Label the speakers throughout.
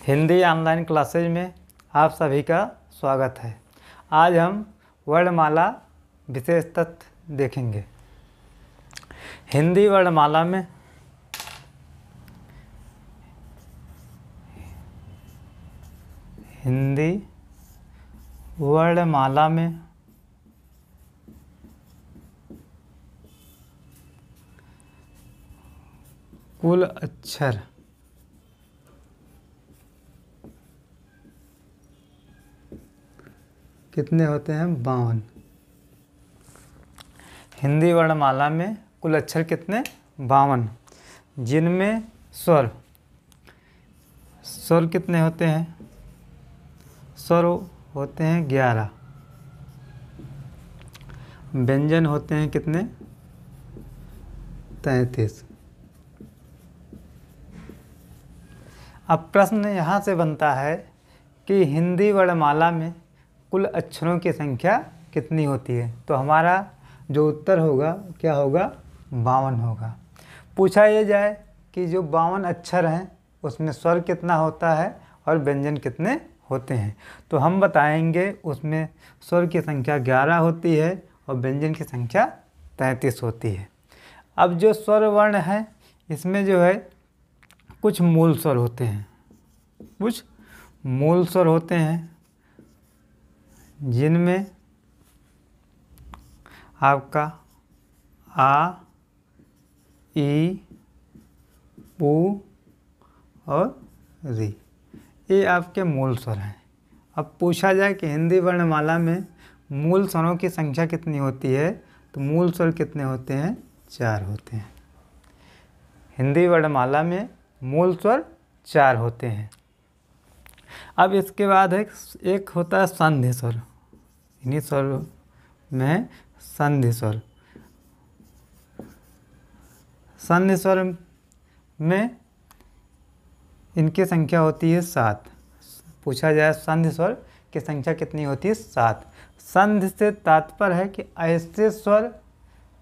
Speaker 1: Hindi online classes में आप सभी का स्वागत है। आज हम वर्णमाला विशेष तथ्य देखेंगे। हिंदी वर्णमाला में कुल अक्षर कितने होते हैं? 52। हिंदी वर्णमाला में कुल अक्षर कितने? 52, जिनमें स्वर कितने होते हैं? स्वर होते हैं 11। व्यंजन होते हैं कितने? 33। अब प्रश्न यहाँ से बनता है कि हिंदी वर्णमाला में कुल अक्षरों की संख्या कितनी होती है? तो हमारा जो उत्तर होगा क्या होगा? 52 होगा। पूछा ये जाए कि जो 52 अक्षर हैं उसमें स्वर कितना होता है और व्यंजन कितने होते हैं, तो हम बताएंगे उसमें स्वर की संख्या 11 होती है और व्यंजन की संख्या 33 होती है। अब जो स्वर वर्ण है इसमें जो है कुछ मूल स्वर होते हैं, जिनमें आपका आ, ई, उ और री, ये आपके मूल स्वर हैं। अब पूछा जाए कि हिंदी वर्णमाला में मूल स्वरों की संख्या कितनी होती है, तो मूल स्वर कितने होते हैं? 4 होते हैं। हिंदी वर्णमाला में मूल स्वर 4 होते हैं। अब इसके बाद एक होता है संधि स्वर। इन्हीं स्वर में संधि स्वर। संधि स्वर में इनकी संख्या होती है 7। पूछा जाए संधि स्वर की संख्या कितनी होती है? 7। संधि से तात्पर्य है कि ऐसे स्वर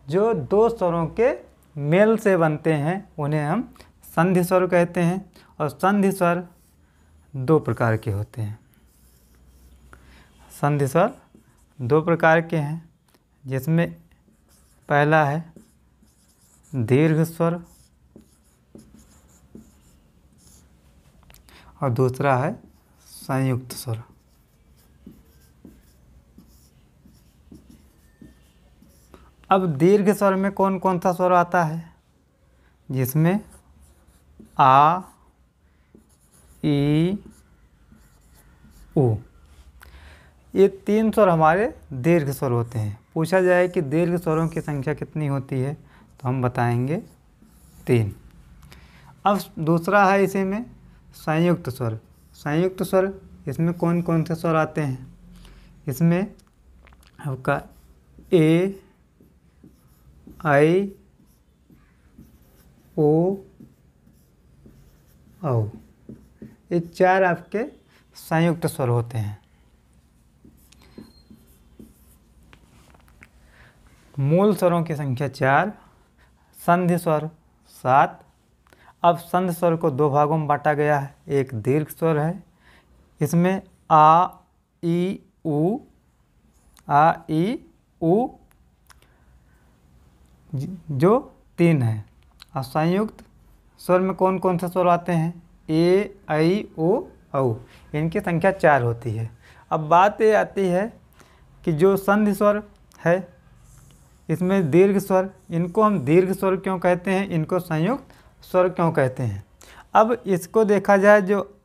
Speaker 1: जो दो स्वरों के मेल से बनते हैं उन्हें हम संधि स्वर कहते हैं। और संधि स्वर 2 प्रकार के होते हैं। संधि स्वर 2 प्रकार के हैं, जिसमें पहला है दीर्घ स्वर और दूसरा है संयुक्त स्वर। अब दीर्घ स्वर में कौन कौन सा स्वर आता है? जिसमें आ, ई, उ, ये 3 स्वर हमारे दीर्घ स्वर होते हैं। पूछा जाए कि दीर्घ स्वरों की संख्या कितनी होती है, तो हम बताएंगे 3। अब दूसरा है इसी में संयुक्त स्वर। संयुक्त स्वर इसमें कौन कौन से स्वर आते हैं? इसमें आपका ए, आई, ओ, औ, ये 4 आपके संयुक्त स्वर होते हैं। मूल स्वरों की संख्या 4, संधि स्वर 7। अब संधि स्वर को 2 भागों में बांटा गया है। एक दीर्घ स्वर है, इसमें आ, ई, उ, जो 3 है। और संयुक्त स्वर में कौन कौन से स्वर आते हैं? ए, आई, ओ, औ, इनकी संख्या 4 होती है। अब बात ये आती है कि जो संधि स्वर है इसमें दीर्घ स्वर, इनको हम दीर्घ स्वर क्यों कहते हैं, इनको संयुक्त स्वर क्यों कहते हैं? अब इसको देखा जाए, जो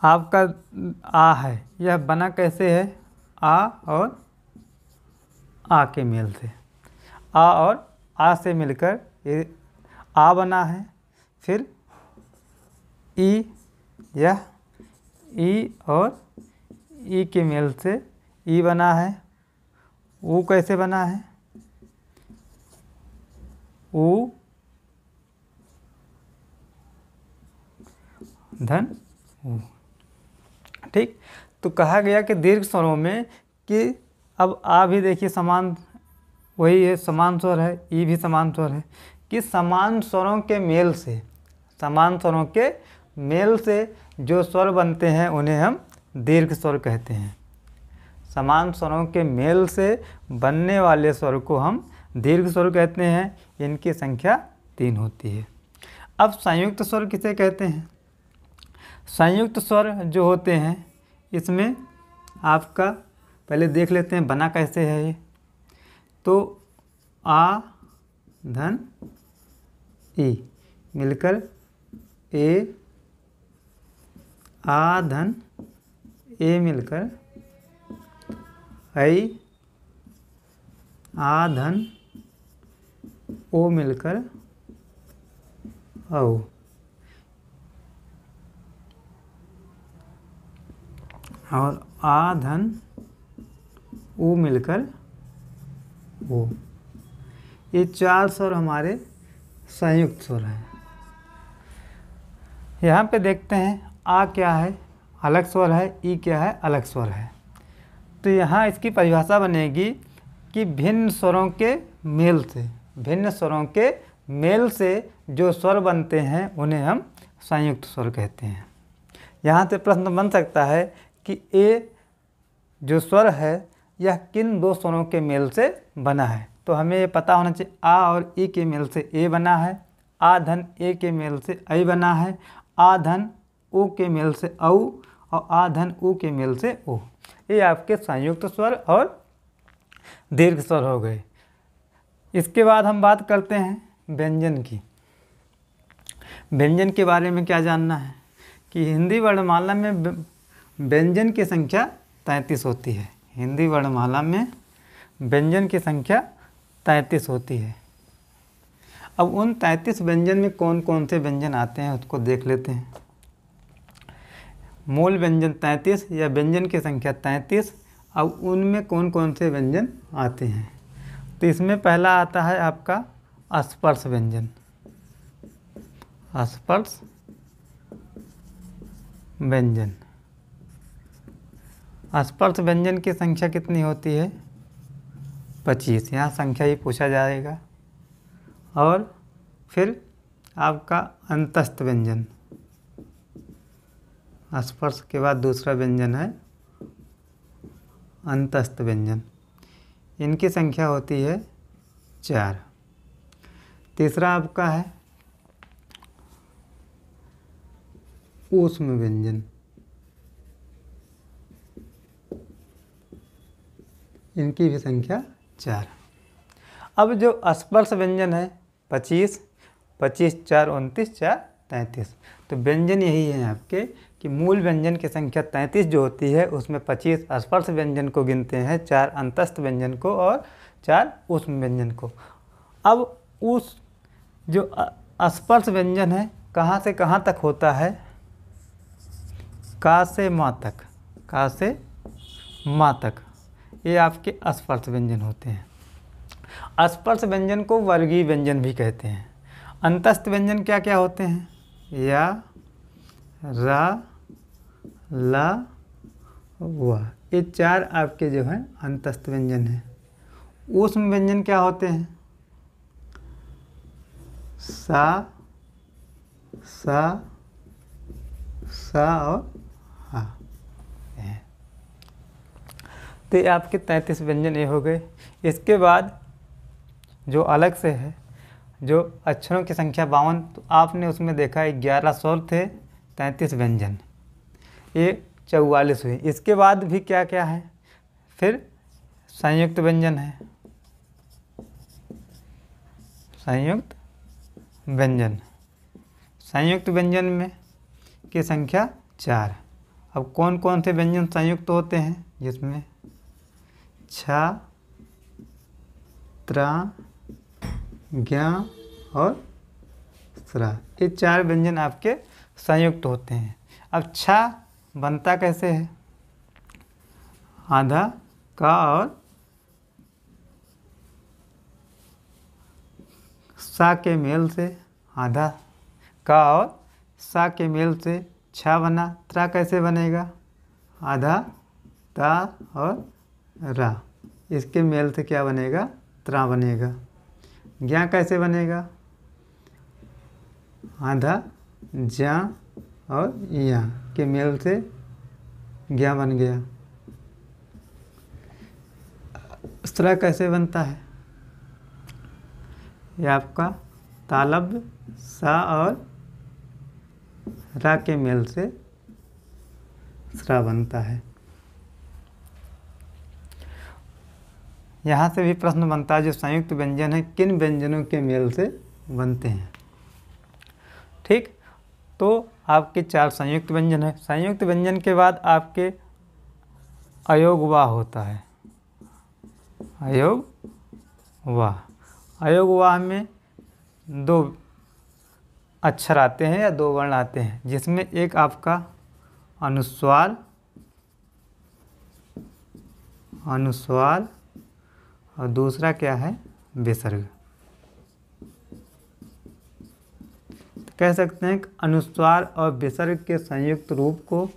Speaker 1: आपका आ है यह बना कैसे है? आ और आ के मेल से। आ और आ से मिलकर ये आ बना है। फिर ई, यह ई और ई के मेल से ई बना है। ऊ कैसे बना है? ऊ धन ऊ। ठीक, तो कहा गया कि दीर्घ स्वरों में कि अब आ भी देखिए समान, वही है, समान स्वर है। ई भी समान स्वर है कि समान स्वरों के मेल से मेल से जो स्वर बनते हैं उन्हें हम दीर्घ स्वर कहते हैं। समान स्वरों के मेल से बनने वाले स्वर को हम दीर्घ स्वर कहते हैं। इनकी संख्या 3 होती है। अब संयुक्त स्वर किसे कहते हैं? संयुक्त स्वर जो होते हैं इसमें आपका पहले देख लेते हैं बना कैसे है ये। तो आ धन ई मिलकर ए, आ धन ए मिलकर ऐ, आ धन ओ मिलकर औ, और आ धन ऊ मिलकर ओ। ये 4 स्वर हमारे संयुक्त स्वर हैं। यहाँ पे देखते हैं आ क्या है, अलग स्वर है, ई क्या है, अलग स्वर है। तो यहाँ इसकी परिभाषा बनेगी कि भिन्न स्वरों के मेल से, भिन्न स्वरों के मेल से जो स्वर बनते हैं उन्हें हम संयुक्त स्वर कहते हैं। यहाँ से प्रश्न बन सकता है कि ए जो स्वर है यह किन 2 स्वरों के मेल से बना है। तो हमें ये पता होना चाहिए आ और ई के मेल से ए बना है, आ धन ए के मेल से ऐ बना है, आ धन ऊ के मेल से औ, और आ धन ऊ के मेल से ओ। ये आपके संयुक्त स्वर और दीर्घ स्वर हो गए। इसके बाद हम बात करते हैं व्यंजन की। व्यंजन के बारे में क्या जानना है कि हिंदी वर्णमाला में व्यंजन की संख्या 33 होती है। हिंदी वर्णमाला में व्यंजन की संख्या 33 होती है। अब उन 33 व्यंजन में कौन कौन से व्यंजन आते हैं उसको देख लेते हैं। मूल व्यंजन 33 या व्यंजन की संख्या 33। अब उनमें कौन कौन से व्यंजन आते हैं? तो इसमें पहला आता है आपका स्पर्श व्यंजन। स्पर्श व्यंजन, स्पर्श व्यंजन की संख्या कितनी होती है? 25। यहाँ संख्या ही पूछा जाएगा। और फिर आपका अंतस्थ व्यंजन, स्पर्श के बाद दूसरा व्यंजन है अंतस्थ व्यंजन। इनकी संख्या होती है 4। तीसरा आपका है ऊष्म व्यंजन। इनकी भी संख्या 4। अब जो स्पर्श व्यंजन है 25, 25 4 29 4 33। तो व्यंजन यही है आपके कि मूल व्यंजन की संख्या 33 जो होती है उसमें 25 स्पर्श व्यंजन को गिनते हैं, 4 अंतस्थ व्यंजन को और 4 ऊष्म व्यंजन को। अब उस जो स्पर्श व्यंजन है कहाँ से कहाँ तक होता है? का से माँ तक, का से माँ तक ये आपके स्पर्श व्यंजन होते हैं। स्पर्श व्यंजन को वर्गीय व्यंजन भी कहते हैं। अंतस्थ व्यंजन क्या क्या होते हैं? या, रा, ला, वा। ये 4 आपके जो हैं अंतस्थ व्यंजन हैं। ऊष्म व्यंजन क्या होते हैं? सा, सा, सा और हा। तो ये आपके 33 व्यंजन ये हो गए। इसके बाद जो अलग से है, जो अक्षरों की संख्या 52, तो आपने उसमें देखा 11 स्वर थे, 33 व्यंजन, ये 44 हुए। इसके बाद भी क्या क्या है? फिर संयुक्त व्यंजन है, संयुक्त व्यंजन। संयुक्त व्यंजन में की संख्या 4। अब कौन कौन से व्यंजन संयुक्त होते हैं? जिसमें छा, त्रा, ज्ञा और स्रा, ये 4 व्यंजन आपके संयुक्त होते हैं। अब छा बनता कैसे है? आधा का और सा के मेल से, आधा का और सा के मेल से छा बना। त्रा कैसे बनेगा? आधा ता और रा, इसके मेल से क्या बनेगा? त्रा बनेगा। ज्ञा कैसे बनेगा? आधा जा और या के मेल से ज्ञा बन गया। इस तरह कैसे बनता है? ये आपका तालब सा और रा के मेल से स्रा बनता है। यहाँ से भी प्रश्न बनता है जो संयुक्त व्यंजन है किन व्यंजनों के मेल से बनते हैं। ठीक, तो आपके 4 संयुक्त व्यंजन है। संयुक्त व्यंजन के बाद आपके अयोगवाह होता है। अयोगवाह, अयोगवाह में 2 अक्षर आते हैं या 2 वर्ण आते हैं, जिसमें एक आपका अनुस्वार और दूसरा क्या है? विसर्ग। तो कह सकते हैं कि अनुस्वार और विसर्ग के संयुक्त रूप को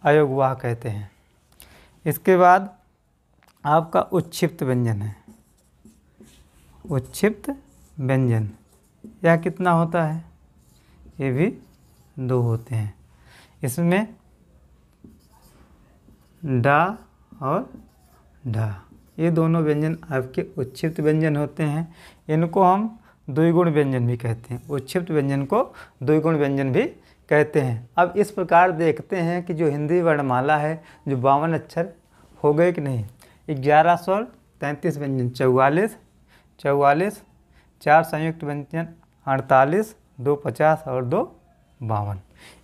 Speaker 1: अयोगवाह कहते हैं। इसके बाद आपका उच्छिप्त व्यंजन है। उच्छिप्त व्यंजन यह कितना होता है? ये भी 2 होते हैं। इसमें डा और ढा, ये दोनों व्यंजन आपके उच्छिप्त व्यंजन होते हैं। इनको हम द्विगुण व्यंजन भी कहते हैं। उच्छिप्त व्यंजन को द्विगुण व्यंजन भी कहते हैं। अब इस प्रकार देखते हैं कि जो हिंदी वर्णमाला है, जो 52 अक्षर हो गए कि नहीं। 11 स्वर, 33 व्यंजन, 44, 4 संयुक्त व्यंजन 48, 2 50 और 2 52।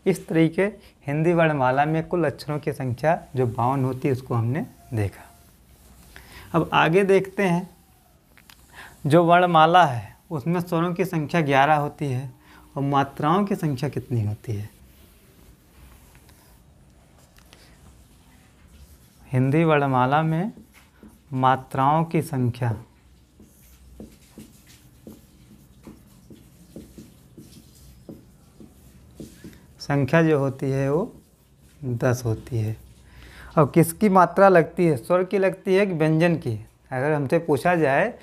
Speaker 1: इस तरीके हिंदी वर्णमाला में कुल अक्षरों की संख्या जो 52 होती है उसको हमने देखा। अब आगे देखते हैं, जो वर्णमाला है उसमें स्वरों की संख्या 11 होती है और मात्राओं की संख्या कितनी होती है? हिंदी वर्णमाला में मात्राओं की संख्या जो होती है वो 10 होती है। और किसकी मात्रा लगती है? स्वर की लगती है कि व्यंजन की? अगर हमसे पूछा जाए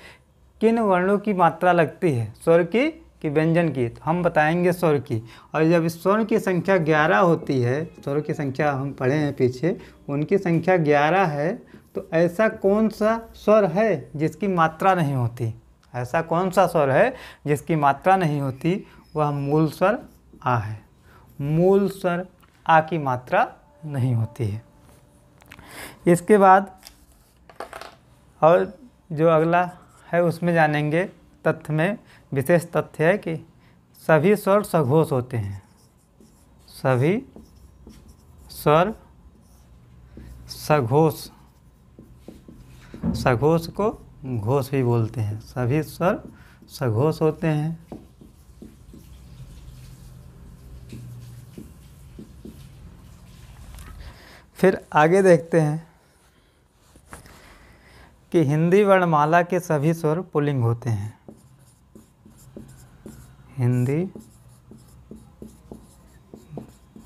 Speaker 1: किन वर्णों की मात्रा लगती है, स्वर की कि व्यंजन की, तो हम बताएंगे स्वर की। और जब स्वर की संख्या 11 होती है, स्वर की संख्या हम पढ़े हैं पीछे, उनकी संख्या 11 है, तो ऐसा कौन सा स्वर है जिसकी मात्रा नहीं होती? ऐसा कौन सा स्वर है जिसकी मात्रा नहीं होती? वह मूल स्वर आ है। मूल स्वर आ की मात्रा नहीं होती है। इसके बाद और जो अगला है उसमें जानेंगे। तथ्य में विशेष तथ्य है कि सभी स्वर सघोष होते हैं। सभी स्वर सघोष, सघोष को घोष भी बोलते हैं। सभी स्वर सघोष होते हैं। फिर आगे देखते हैं कि हिंदी वर्णमाला के सभी स्वर पुल्लिंग होते हैं। हिंदी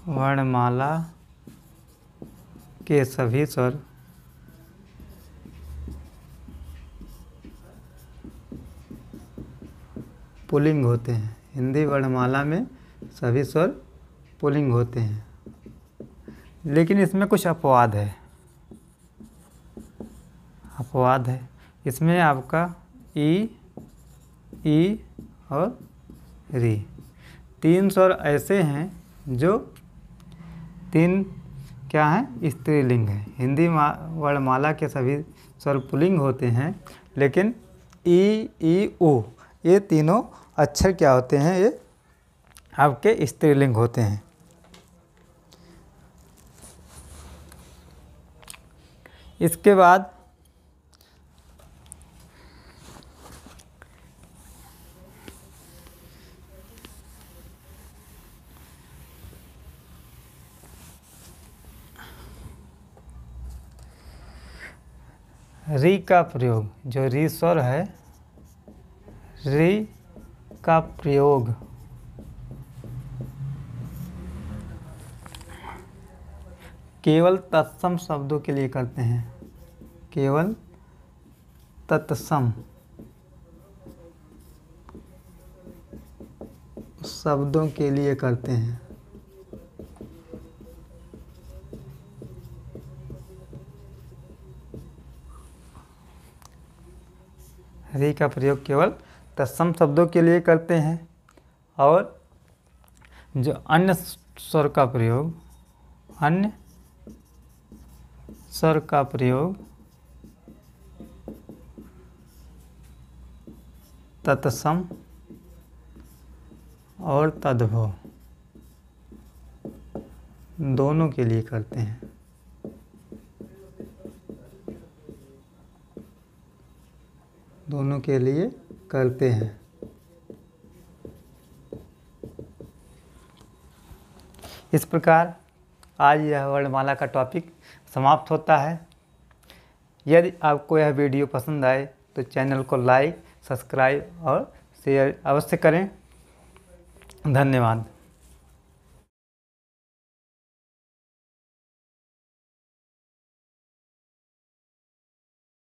Speaker 1: वर्णमाला के सभी स्वर पुल्लिंग होते हैं। हिंदी वर्णमाला में सभी स्वर पुल्लिंग होते हैं, लेकिन इसमें कुछ अपवाद है। अपवाद है इसमें आपका ई और री, 3 स्वर ऐसे हैं जो 3 क्या हैं? स्त्रीलिंग है। हिंदी वर्णमाला के सभी स्वर पुल्लिंग होते हैं, लेकिन ई उ ये तीनों अक्षर क्या होते हैं? ये आपके स्त्रीलिंग होते हैं। इसके बाद री का प्रयोग, जो री स्वर है, री का प्रयोग केवल तत्सम शब्दों के लिए करते हैं। केवल तत्सम शब्दों के लिए करते हैं। री का प्रयोग केवल तत्सम शब्दों के लिए करते हैं और जो अन्य स्वर का प्रयोग तत्सम और तद्भव दोनों के लिए करते हैं। इस प्रकार आज यह वर्णमाला का टॉपिक समाप्त होता है। यदि आपको यह वीडियो पसंद आए तो चैनल को लाइक, सब्सक्राइब और शेयर अवश्य करें। धन्यवाद।